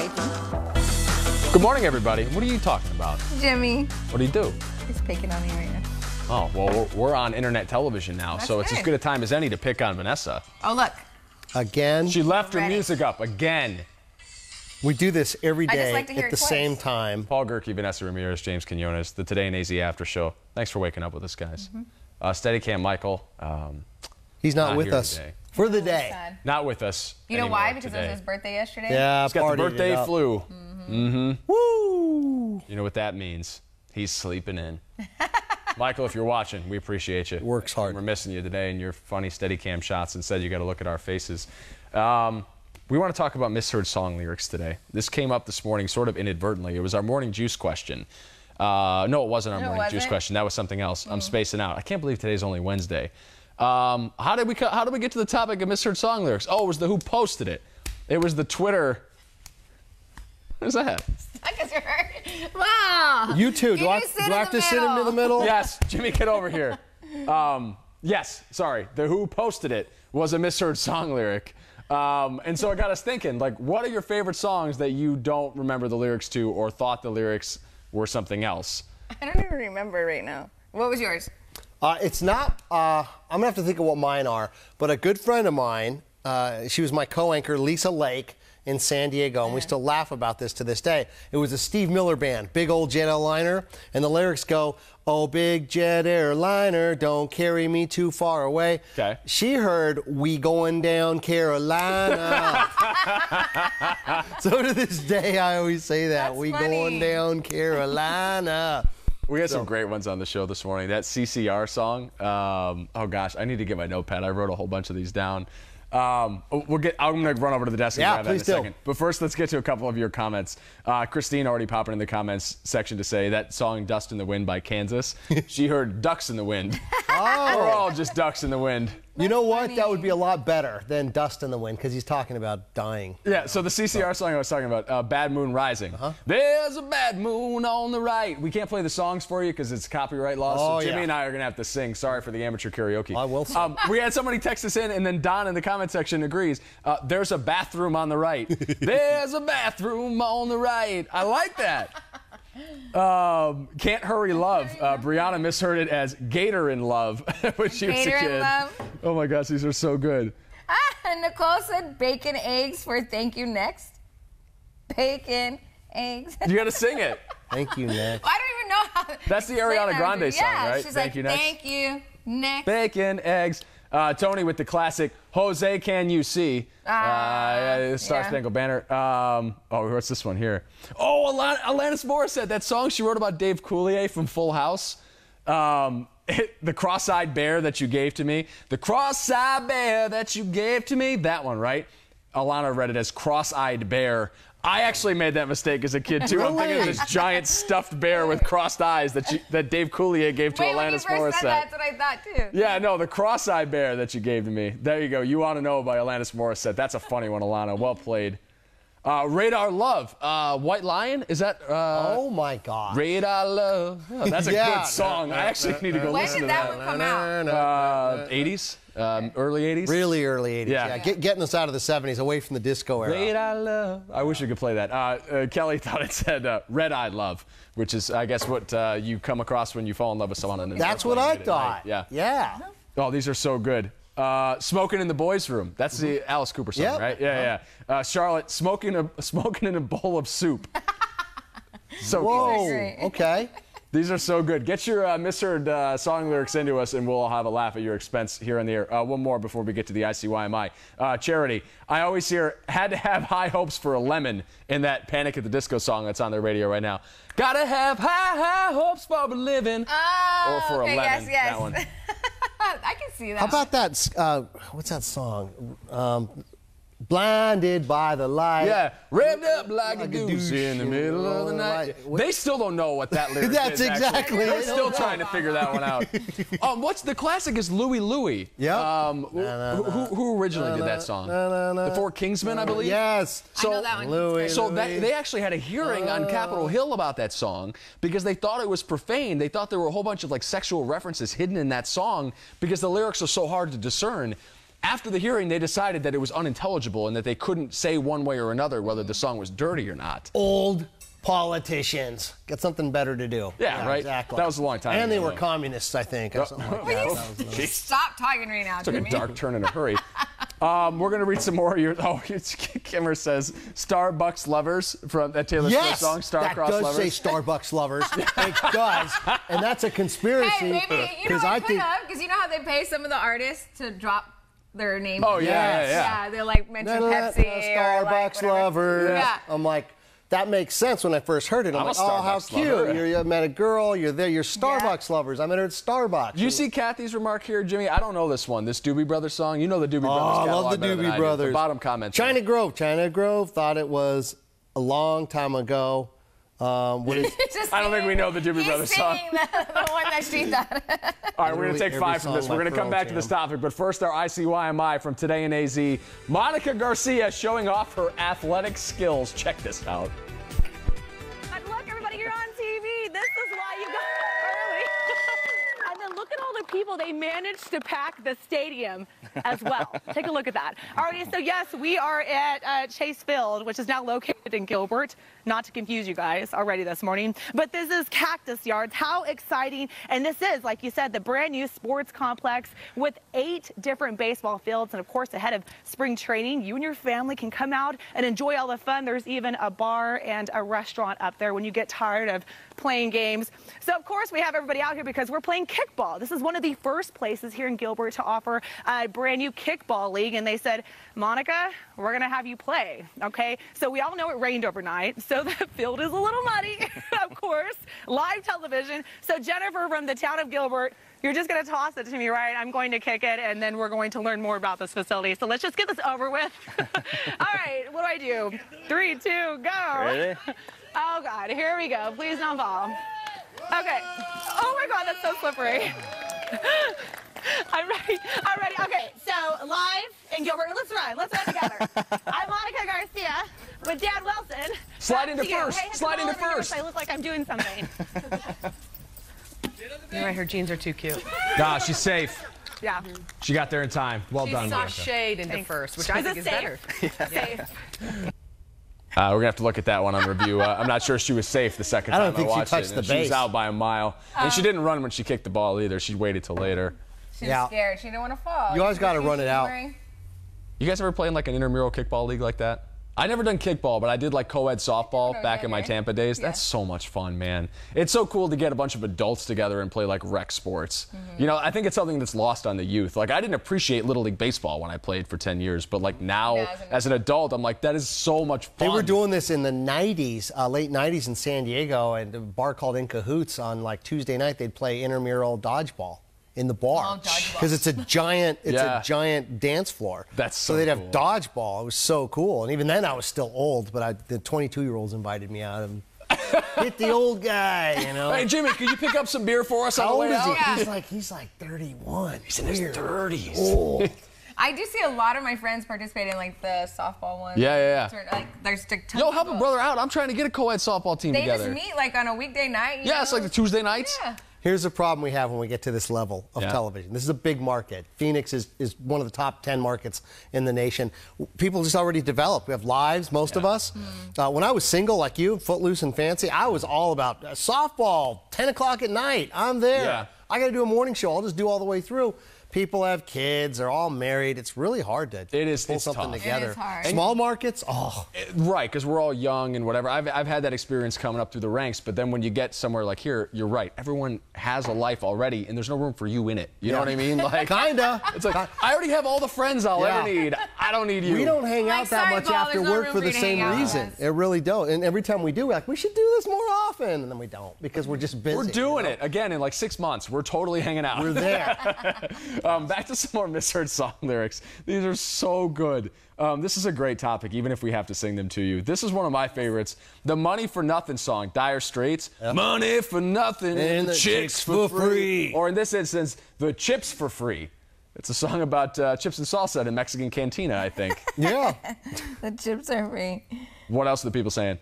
baking. Good morning, everybody. What are you talking about? Jimmy. What do you do? He's picking on me right now. Oh, well, we're on internet television now, That's so it's good. as good a time as any to pick on Vanessa. Oh, look. Again? She left her Ready. music up again. We do this every I just day like to hear at it the twice. same time. Paul Gerke, Vanessa Ramirez, James Quinones, the Today in AZ After Show. Thanks for waking up with us, guys. Steadicam Michael. He's not Not with here us today. for the day. Sad. Not with us. You know anymore why? Because today. it was his birthday yesterday? Yeah, He's got the partied birthday it up. flu. Woo! You know what that means? He's sleeping in. Michael, if you're watching, we appreciate you. Works hard. We're missing you today and your funny Steadicam shots. Instead, you got to look at our faces. We want to talk about misheard song lyrics today. This came up this morning sort of inadvertently. It was our morning juice question. No, it wasn't our morning juice question. That was something else. I'm spacing out. I can't believe today's only Wednesday. How did we get to the topic of misheard song lyrics? Oh, it was the who posted it. It was the Twitter. What is that? Because you're hurt. Wow. You too. Do I sit have in to sit in the middle? Yes, Jimmy, get over here. Yes, sorry. The who posted it was a misheard song lyric. And so it got us thinking, like, what are your favorite songs that you don't remember the lyrics to or thought the lyrics were something else? I don't even remember right now. What was yours? It's not, I'm going to have to think of what mine are, but a good friend of mine, she was my co-anchor, Lisa Lake, in San Diego, and we still laugh about this to this day. It was a Steve Miller Band, Big Old Jet Airliner, and the lyrics go, "Oh, big jet airliner, don't carry me too far away." Okay. She heard, "We going down Carolina." So to this day, I always say that. That's "We funny. going down Carolina." We had some great ones on the show this morning. That CCR song, oh gosh, I need to get my notepad. I wrote a whole bunch of these down. I'm going to run over to the desk and grab that in a please do. second. But first, let's get to a couple of your comments. Christine already popping in the comments section to say that song Dust in the Wind by Kansas. She heard Ducks in the Wind. Oh. We're all just ducks in the wind. You know what? funny. That would be a lot better than Dust in the Wind, because he's talking about dying. Yeah, so the CCR song I was talking about, Bad Moon Rising. There's a bad moon on the right. We can't play the songs for you because it's copyright law, Oh, so Jimmy yeah. and I are going to have to sing. Sorry for the amateur karaoke. I will sing. We had somebody text us in, and then Don in the comment section agrees. There's a bathroom on the right. There's a bathroom on the right. I like that. Can't Hurry Love. Brianna misheard it as Gator in Love when she was a Gator in kid. Love. Oh my gosh, these are so good. Nicole said bacon eggs for thank you next. Bacon eggs. You got to sing it. Thank you, Nick. I don't even know how. That's the Ariana Grande song, yeah, right? She's Thank like, you, next. thank you, next. Bacon, eggs. Tony with the classic Jose Can You See? Star Spangled Banner. Oh, what's this one here? Oh, Alanis Morissette, that song she wrote about Dave Coulier from Full House. The cross-eyed bear that you gave to me. The cross-eyed bear that you gave to me. That one, right? Alana read it as cross-eyed bear. I actually made that mistake as a kid, too. I'm thinking of this giant stuffed bear with crossed eyes that Dave Coulier gave to Wait, when you Alanis first Morissette. said that, that's what I thought, too. Yeah, no, the cross-eyed bear that you gave to me. There you go. You Want to Know by Alanis Morissette. That's a funny one, Alana. Well played. Radar Love. White Lion? Is that? Oh, my God. Radar Love. Oh, that's a Yeah. good song. I actually need to go When listen did to that that. one come out? 80s? Early 80s? Really early 80s. Yeah. Getting us out of the 70s, away from the disco era. Radar Love. I wish we could play that. Kelly thought it said Red Eye Love, which is, I guess, what you come across when you fall in love with someone. And That's what I thought. Yeah. Yeah. Oh, these are so good. Smoking in the Boys' Room. That's the Alice Cooper song, Yep. right? Yeah, yeah. Charlotte, smoking in a bowl of soup. So Whoa. close. Great. Okay. These are so good. Get your misheard song lyrics into us, and we'll all have a laugh at your expense here on the air. One more before we get to the ICYMI. Charity, I always hear, had to have high hopes for a lemon in that Panic at the Disco song that's on their radio right now. Gotta have high hopes for a living. Oh, Or for okay, a lemon. yes. That one. I can see that. How about that? What's that song? Blinded by the light. Yeah, revved up like a Like a goose douche in the middle of the night. What- They still don't know what that lyric That's is. actually. exactly They're it. still trying to figure that one out. What's the classic is Louie Louie. Yep. Who originally did that song? The Four Kingsmen, I believe. Yes. I know that one. Louis, So Louis. they actually had a hearing on Capitol Hill about that song because they thought it was profane. They thought there were a whole bunch of like sexual references hidden in that song because the lyrics are so hard to discern. After the hearing, they decided that it was unintelligible and that they couldn't say one way or another whether the song was dirty or not. Old politicians got something better to do. Yeah, right. Exactly. That was a long time And ago. they were communists, I think. Or something like that. Stop talking right now, Took a Jimmy. dark turn in a hurry. We're going to read some more of your... Oh, Kimmer says, Starbucks Lovers from that Taylor Swift song, Star-Crossed Lovers. That does say Starbucks Lovers. It does. And that's a conspiracy. Hey, maybe, you know what could have? Because you know how they pay some of the artists to drop their name? Oh, yeah. Yeah, they're like mention Pepsi Starbucks or like Lovers. Yeah. I'm like... That makes sense when I first heard it. I'm like, oh, how cute. You met a girl, you're there, you're Starbucks lovers. I met her at Starbucks. You see Kathy's remark here, Jimmy? I don't know this one, this Doobie Brothers song. You know the Doobie Brothers I catalog love the better than Doobie I do. Brothers. The bottom comment. China Grove thought it was a long time ago. What is, I don't think we know the Doobie Brothers song. The one that she thought. All right, we're going to take 5 from this. We're going to come back to this topic, but first our ICYMI from Today in AZ. Monica Garcia showing off her athletic skills. Check this out. Look, everybody, you're on TV. This is why you got early. And then look at all the people. They managed to pack the stadium as well. Take a look at that. All right, so yes, we are at Chase Field, which is now located in Gilbert. Not to confuse you guys already this morning, but this is Cactus Yards. How exciting. And this is, like you said, the brand new sports complex with 8 different baseball fields. And of course, ahead of spring training, you and your family can come out and enjoy all the fun. There's even a bar and a restaurant up there when you get tired of playing games. So of course, we have everybody out here because we're playing kickball. This is one of the first places here in Gilbert to offer a brand new kickball league. And they said, Monica, we're going to have you play. Okay. So we all know it rained overnight. So the field is a little muddy, of course, live television. So Jennifer from the town of Gilbert, you're just going to toss it to me, right? I'm going to kick it, and then we're going to learn more about this facility. So let's just get this over with. All right, what do? 3, 2, go. Ready? Oh, God, here we go. Please don't fall. Okay. Oh, my God, that's so slippery. I'm ready. I'm ready. Okay, so live in Gilbert. Let's run. Let's run together. I'm Monica Garcia with Dad Wilson. Slide into Back to you. first. Hey, Slide into first. I look like I'm doing something. You're right, her jeans are too cute. Nah, she's safe. Yeah. She got there in time. Well done, She Monica. shade into first, which I think is better. Safe. We're going to have to look at that one on review. I'm not sure she was safe the second time I don't think she watched touched it. the And she was base. out by a mile. And she didn't run when she kicked the ball either. She waited till later. She was scared. She didn't want to fall. You always got to run it out. You guys ever play in like an intramural kickball league like that? I never done kickball, but I did like co-ed softball back in my Tampa days. That's so much fun, man. It's so cool to get a bunch of adults together and play like rec sports. You know, I think it's something that's lost on the youth. Like I didn't appreciate Little League Baseball when I played for 10 years, but like now as an adult, I'm like, that is so much fun. They were doing this in the 90s, late 90s in San Diego, and a bar called In Cahoots on like Tuesday night, they'd play intramural dodgeball in the bar because it's a giant dance floor. That's so so they'd cool. have dodgeball. It was so cool. And even then I was still old, but the 22-year-olds invited me out and hit the old guy, you know. Hey Jimmy, can you pick up some beer for us on How the old way is he? out? He's like 31. He's in his 30s. Oh. I do see a lot of my friends participate in like the softball ones. Yeah. Like there's tons Yo, of help a people. brother out. I'm trying to get a co-ed softball team They together. just meet like on a weekday night. Yeah, it's like the Tuesday nights. Yeah. Here's the problem we have when we get to this level of television. This is a big market. Phoenix is one of the top 10 markets in the nation. People just already developed. We have lives, most of us. When I was single like you, footloose and fancy, I was all about softball, 10 o'clock at night. I'm there. Yeah. I got to do a morning show. I'll just do all the way through. People have kids. They're all married. It's really hard to pull something tough. together. It is hard. Small markets, Right, because we're all young and whatever. I've had that experience coming up through the ranks, but then when you get somewhere like here, you're right. Everyone has a life already, and there's no room for you in it. You know what I mean? Like, kinda. It's like, I already have all the friends I'll ever need. I don't need you. We don't hang Like out that much Seinfeld, after there's no work room for for the you to hang same out with reason. us. It really don't. And every time we do, we're like, we should do this more often. And then we don't because we're just busy. We're doing you know? it again in like 6 months. We're totally hanging out. We're there. Back to some more misheard song lyrics. These are so good. This is a great topic, even if we have to sing them to you. This is one of my favorites. The Money for Nothing song, Dire Straits. Money for nothing And the the chicks for free. Or in this instance, the chips for free. It's a song about chips and salsa at a Mexican cantina, I think. Yeah. The chips are free. What else are the people saying?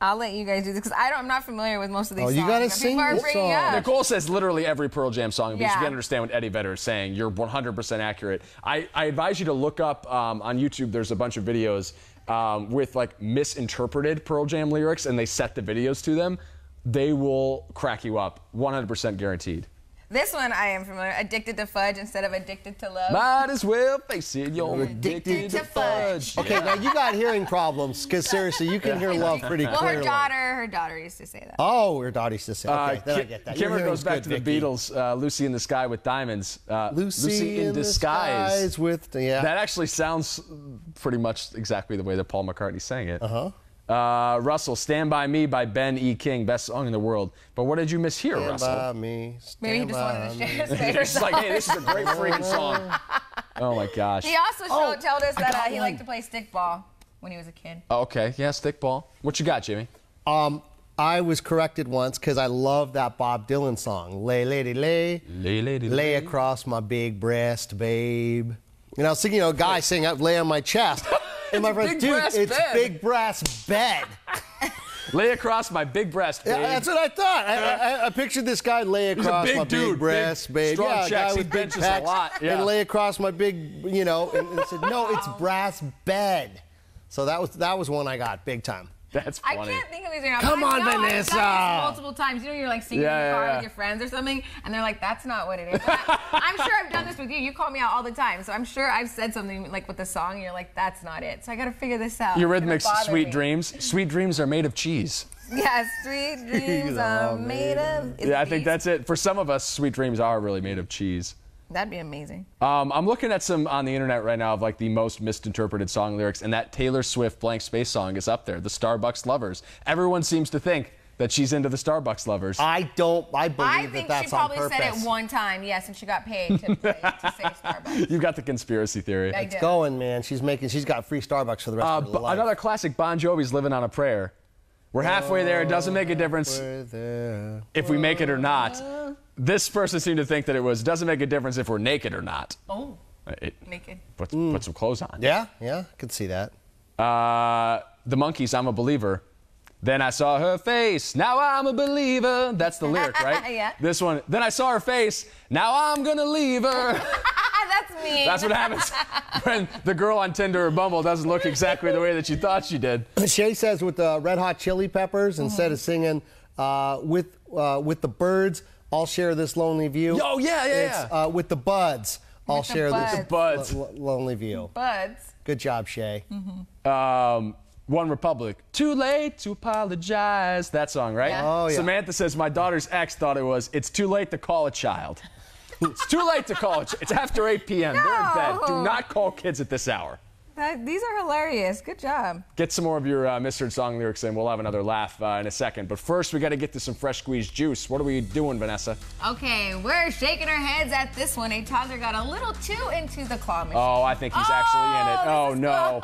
I'll let you guys do this because I'm not familiar with most of these songs. You gotta that sing people are this bringing song. up. Nicole says literally every Pearl Jam song, but you Yeah. can understand what Eddie Vedder is saying. You're 100% accurate. I advise you to look up on YouTube. There's a bunch of videos with like misinterpreted Pearl Jam lyrics, and they set the videos to them. They will crack you up, 100% guaranteed. This one I am familiar. Addicted to fudge instead of addicted to love. Might as well face it, you're addicted to fudge. Okay, now you got hearing problems, because seriously, you can hear love pretty Well, clearly. her daughter used to say that. Oh, her daughter used to say. Okay, then I get that. Your Kimmer hearing's goes back good, to the Vicky. Beatles, Lucy in the Sky with Diamonds. Lucy in Disguise with, yeah. That actually sounds pretty much exactly the way that Paul McCartney sang it. Russell, Stand By Me by Ben E. King, best song in the world. But what did you mishear, Stand Russell? by me, Maybe he stand just by wanted to me. share his favorite It's like, song. hey, this is a great freaking song. Oh my gosh. He also told us that got he one. liked to play stickball when he was a kid. Okay, yeah, stickball. What you got, Jimmy? I was corrected once because I love that Bob Dylan song. Lay, lady, lay. Lay, lady, Lay across my big breast, babe. And I was thinking, a guy saying, lay on my chest. And my friend, big dude, brass it's bed." big brass bed. Lay across my big breast, babe. Yeah, that's what I thought. I pictured this guy lay a across big my dude, big breast, big, babe. strong Yeah, a checks. guy He with big benches a pecs, lot, yeah. and lay across my big, and I said, no, it's brass bed. So that was one I got big time. That's I funny. can't think of these right now. Come but I on, know I've done Vanessa. this multiple times. You know, you're like singing in Yeah, the car yeah, with your friends or something, and they're like, "That's not what it is." I'm sure I've done this with you. You call me out all the time, so I'm sure I've said something like with the song, and you're like, "That's not it." So I got to figure this out. Eurythmics, It's gonna bother Sweet me. Dreams. Sweet dreams are made of cheese. Yes, sweet dreams are made of. Yeah, I think that's it. For some of us, sweet dreams are really made of cheese. That'd be amazing. I'm looking at some on the internet right now of like the most misinterpreted song lyrics, and that Taylor Swift Blank Space song is up there, the Starbucks Lovers. Everyone seems to think that she's into the Starbucks Lovers. I believe I think that's she on probably purpose. said it one time, yes, and she got paid to say Starbucks. You've got the conspiracy theory. I It's did. going, man. She's got free Starbucks for the rest of her life. Another classic, Bon Jovi's Living on a Prayer. We're halfway there. It doesn't make a difference We're there. if we make it or not. This person seemed to think that it doesn't make a difference if we're naked or not. Oh, It, naked. put some clothes on. Yeah, I could see that. The Monkees, I'm a Believer. Then I saw her face, now I'm a believer. That's the lyric, right? Yeah. This one, then I saw her face, now I'm gonna leave her. That's me. That's what happens when the girl on Tinder or Bumble doesn't look exactly the way that you thought she did. Shay says with the Red Hot Chili Peppers, instead of singing with the birds, I'll share this lonely view. Oh, yeah. It's with the buds, I'll With the share buds. this The buds. lonely view. Buds. Good job, Shay. One Republic, too late to apologize. That song, right? Yeah. Oh, yeah. Samantha says, my daughter's ex thought it was, it's too late to call a child. It's too late to call a child. It's after 8 p.m. They're in bed. Do No. not call kids at this hour. These are hilarious. Good job. Get some more of your misheard song lyrics in. We'll have another laugh in a second. But first, we got to get to some fresh squeezed juice. What are we doing, Vanessa? Okay, we're shaking our heads at this one. A toddler got a little too into the claw machine. Oh, I think he's actually in it. Oh, this is no.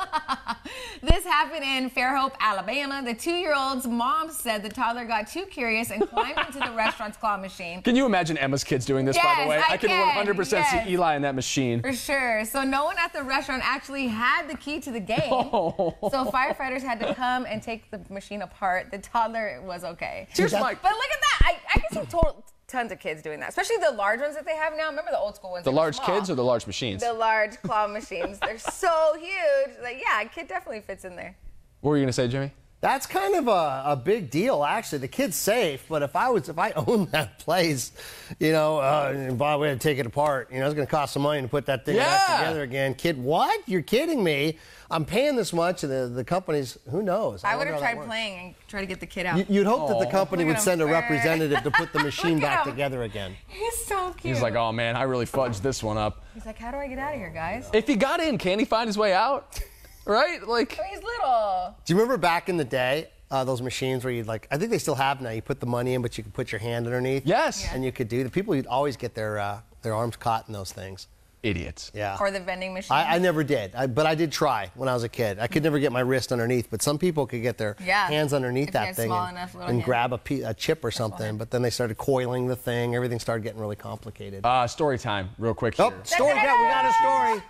This happened in Fairhope, Alabama. The 2-year-old's mom said the toddler got too curious and climbed into the restaurant's claw machine. Can you imagine Emma's kids doing this, by Yes, the way? I can can. 100% Yes. see Eli in that machine. For sure. So no one at the restaurant actually had the key to the game. Oh. So firefighters had to come and take the machine apart. The toddler was okay. Here's my... But look at that. I can see tons of kids doing that, especially the large ones that they have now. Remember the old school ones? The They were large small. kids or the large machines? The large claw machines. They're so huge. Like, yeah, a kid definitely fits in there. What were you going to say, Jimmy? That's kind of a big deal, actually. The kid's safe, but if I owned that place, and by the way, to take it apart, it's going to cost some money to put that thing back together again. Kid, what? You're kidding me? I'm paying this much, and the company's, who knows? I would wonder have how that tried works. playing and try to get the kid out. You'd hope that the company Look would at send a him. representative to put the machine Look at back him. together again. He's so cute. He's like, oh, man, I really fudged this one up. He's like, how do I get out of here, guys? If he got in, can he find his way out? Right? Like, He's little. Do you remember back in the day, those machines where you'd I think they still have now, you put the money in, but you could put your hand underneath? yes. And you could do, the people you'd always get their arms caught in those things. Idiots. Yeah. Or the vending machine. I never did, but I did try when I was a kid. I could never get my wrist underneath, but some people could get their hands underneath If you that had thing small and, enough little and hands. grab a chip or something, but then they started coiling the thing. Everything started getting really complicated. Story time, real quick here. Oh, story time, we got a story.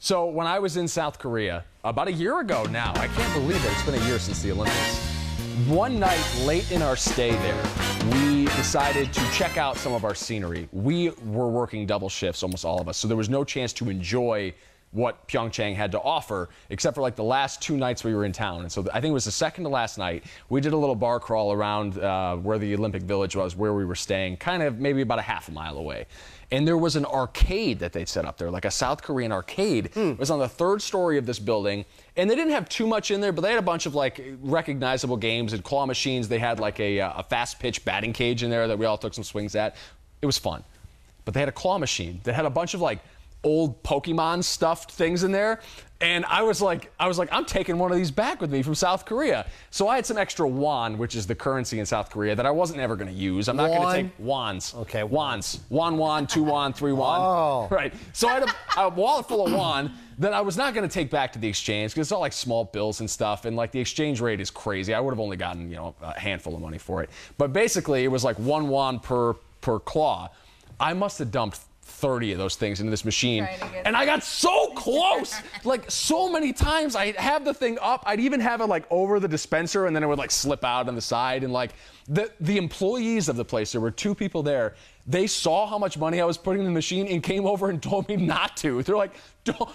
So when I was in South Korea, about a year ago now, I can't believe it. It's been a year since the Olympics. One night late in our stay there, we decided to check out some of our scenery. We were working double shifts, almost all of us, so there was no chance to enjoy what Pyeongchang had to offer, except for like the last 2 nights we were in town. And so I think it was the second to last night. We did a little bar crawl around where the Olympic Village was, where we were staying, kind of maybe about a half a mile away. And there was an arcade that they'd set up there, like a South Korean arcade. It was on the 3rd story of this building. And they didn't have too much in there, but they had a bunch of like recognizable games and claw machines. They had like a fast pitch batting cage in there that we all took some swings at. It was fun. But they had a claw machine that had a bunch of like old Pokemon stuffed things in there. And I was like, I'm taking one of these back with me from South Korea. So I had some extra won, which is the currency in South Korea, that I wasn't ever going to use. I'm not going to take wons. Okay. Wons. 1 won, 2 won, 3 won. Oh. Right. So I had a wallet full of won that I was not going to take back to the exchange because it's all like small bills and stuff. And like the exchange rate is crazy. I would have only gotten, a handful of money for it. But basically it was like 1 won per claw. I must have dumped 30 of those things into this machine, and I got so close, like so many times. I'd have the thing up, I'd even have it like over the dispenser, and then it would like slip out on the side. And like the employees of the place, there were 2 people there. They saw how much money I was putting in the machine and came over and told me not to. They're like,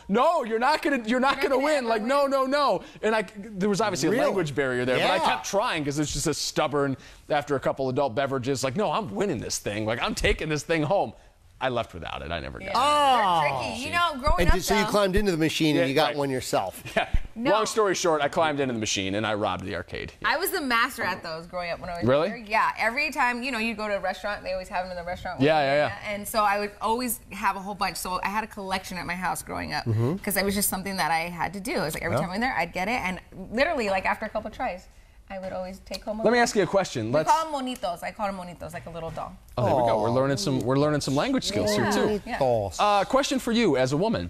no, you're not gonna win. Like, no. And there was obviously a language barrier there, but I kept trying because it's just a stubborn. After a couple adult beverages, like, no, I'm winning this thing. Like, I'm taking this thing home. I left without it. I never got it. Oh, tricky. Growing up, so you climbed into the machine and you got one yourself. Yeah. No. Long story short, I climbed into the machine and I robbed the arcade. Yeah. I was the master at those growing up when I was really? younger. Yeah. Every time, you go to a restaurant, they always have them in the restaurant. Yeah. And so I would always have a whole bunch. So I had a collection at my house growing up because it was just something that I had to do. It was like every time I went there, I'd get it. And literally, like after a couple of tries, I would always take home. Let me ask you a question. We call them monitos. I call them monitos, like a little doll. Oh, there we go. We're learning some language skills here too. Yeah. Question for you as a woman.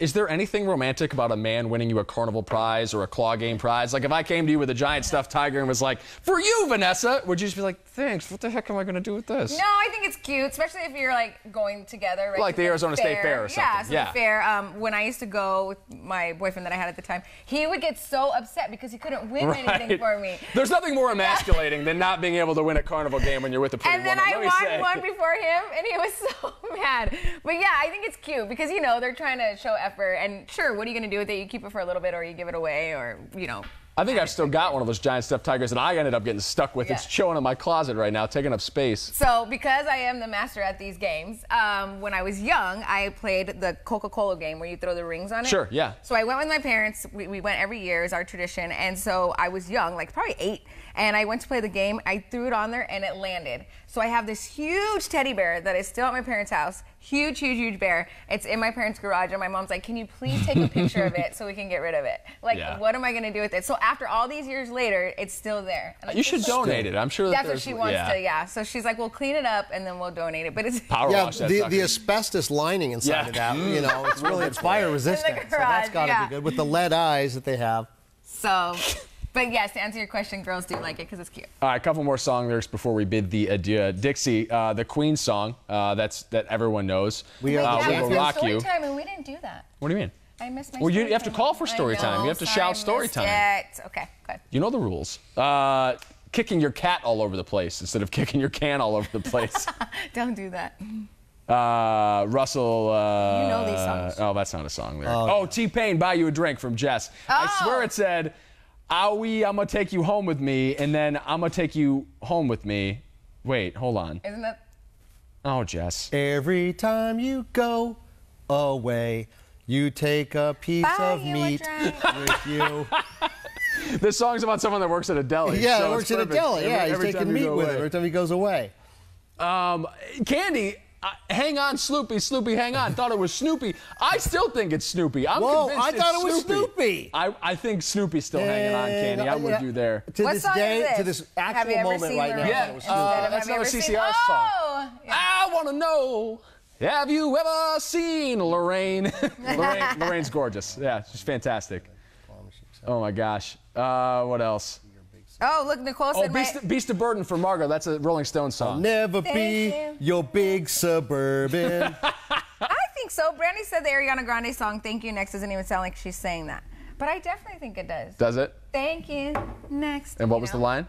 Is there anything romantic about a man winning you a carnival prize or a claw game prize? Like if I came to you with a giant stuffed tiger and was like, "For you, Vanessa," would you just be like, "Thanks. What the heck am I going to do with this?" No, I think it's cute, especially if you're like going together. Right, like the Arizona State Fair or something. Yeah, fair. When I used to go with my boyfriend that I had at the time, he would get so upset because he couldn't win anything for me. There's nothing more emasculating than not being able to win a carnival game when you're with a pretty woman. And then I won one before him, and he was so mad. But yeah, I think it's cute because they're trying to show effort. And sure, what are you going to do with it? You keep it for a little bit, or you give it away, or I think I've still got one of those giant stuffed tigers that I ended up getting stuck with. Yeah. It's chilling in my closet right now, taking up space. So because I am the master at these games, when I was young, I played the Coca-Cola game where you throw the rings on it. Sure, yeah. So I went with my parents. We went every year is our tradition. And so I was young, like probably 8. And I went to play the game. I threw it on there, and it landed. So I have this huge teddy bear that is still at my parents' house. Huge bear. It's in my parents' garage, and my mom's like, "Can you please take a picture of it so we can get rid of it?" Like, what am I going to do with it? So after all these years later, it's still there. You should donate it. I'm sure that's what she wants to. Yeah. So she's like, "We'll clean it up, and then we'll donate it." But it's power wash. The asbestos lining inside of that. It's really fire resistant. So that's got to be good with the lead eyes that they have. So. But yes, to answer your question, girls do like it because it's cute. All right, a couple more song lyrics before we bid the adieu. Dixie, the Queen song that everyone knows. We will rock you. Story time, and we didn't do that. What do you mean? I missed my. Well, you have to call for story time. You have to shout story time. Okay, good. You know the rules. Kicking your cat all over the place instead of kicking your can all over the place. Don't do that. Russell. You know these songs. Oh, that's not a song lyric. T-Pain, Buy You a Drink from Jess. I swear it said, "Owie, I'm gonna take you home with me," and then "I'm gonna take you home with me." Wait, hold on. Isn't that? Oh, Jess. Every time you go away, you take a piece of meat with you. This song's about someone that works at a deli. Yeah, so works at a deli. He's taking meat with him every time he goes away. Candy. Hang on, Sloopy, hang on. Thought it was Snoopy. I still think it's Snoopy. I'm convinced I thought it was Snoopy. I think Snoopy's still hanging on, Candy. I'm with you there. To this day, to this actual moment right now. Yeah, that's another CCR song. Yeah. I want to know, have you ever seen Lorraine? Lorraine's gorgeous. Yeah, she's fantastic. Oh, my gosh. What else? Oh, look, Nicole said Beast of Burden for Margot. That's a Rolling Stones song. I'll never be your big suburban. I think so. Brandy said the Ariana Grande song, Thank You Next, doesn't even sound like she's saying that. But I definitely think it does. Does it? Thank you. Next. And what was the line?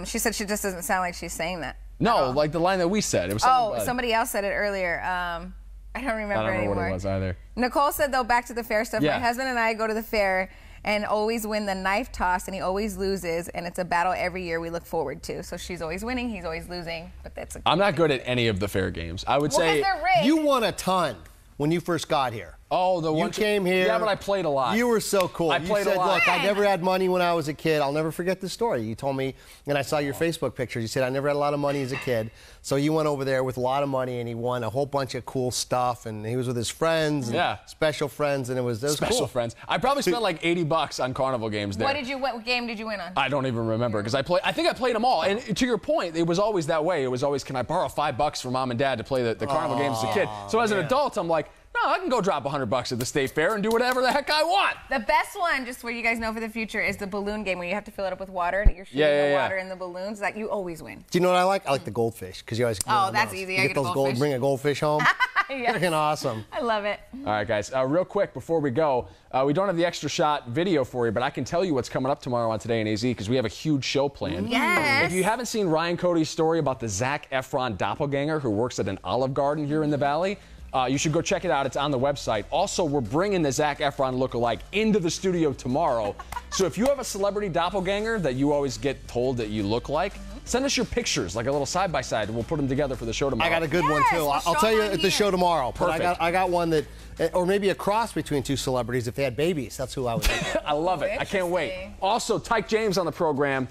She said she just doesn't sound like she's saying that. No, like the line that we said. It was somebody else said it earlier. I don't remember I don't know anymore. what it was either. Nicole said, though, back to the fair stuff. Yeah. My husband and I go to the fair and always win the knife toss, and he always loses, and it's a battle every year we look forward to. So she's always winning, he's always losing, but that's a I'm not good at any of the fair games. I would say they're rigged. You won a ton when you first got here. Oh, the one you came here. Yeah, but I played a lot. You were so cool. I you played said, a lot. Look, I never had money when I was a kid. I'll never forget this story. You told me, and I saw your Facebook pictures. You said I never had a lot of money as a kid. So you went over there with a lot of money, and he won a whole bunch of cool stuff. And he was with his friends, and special friends, and it was special cool. friends. I probably spent like $80 on carnival games there. What game did you win on? I don't even remember because I think I played them all. And to your point, it was always that way. It was always, can I borrow $5 from mom and dad to play the carnival games as a kid? So as an adult, I'm like, no, I can go drop $100 at the state fair and do whatever the heck I want. The best one, just where you guys know for the future, is the balloon game where you have to fill it up with water and you're shooting the water in the balloons. Like, you always win. Do you know what I like? I like the goldfish because you always that's easy. You get those bring a goldfish home. Yes. Freaking awesome. I love it. All right, guys. Real quick before we go, we don't have the extra shot video for you, but I can tell you what's coming up tomorrow on Today in AZ because we have a huge show planned. Yes. If you haven't seen Ryan Cody's story about the Zac Efron doppelganger who works at an Olive Garden here in the Valley, you should go check it out. It's on the website. Also, we're bringing the Zac Efron lookalike into the studio tomorrow. So if you have a celebrity doppelganger that you always get told that you look like, send us your pictures, like a little side-by-side, and we'll put them together for the show tomorrow. I got a good one, too. I'll tell you at the show tomorrow. Perfect. But I got one that, or maybe a cross between two celebrities if they had babies. That's who I would think. I love it. I can't wait. Also, Tyke James on the program,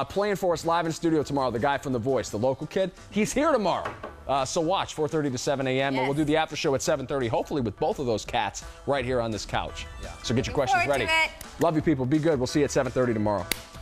playing for us live in studio tomorrow, the guy from The Voice, the local kid. He's here tomorrow. So watch, 4:30 to 7 a.m. And we'll do the after show at 7:30, hopefully with both of those cats right here on this couch. So get your questions ready. Love you, people. Be good. We'll see you at 7:30 tomorrow.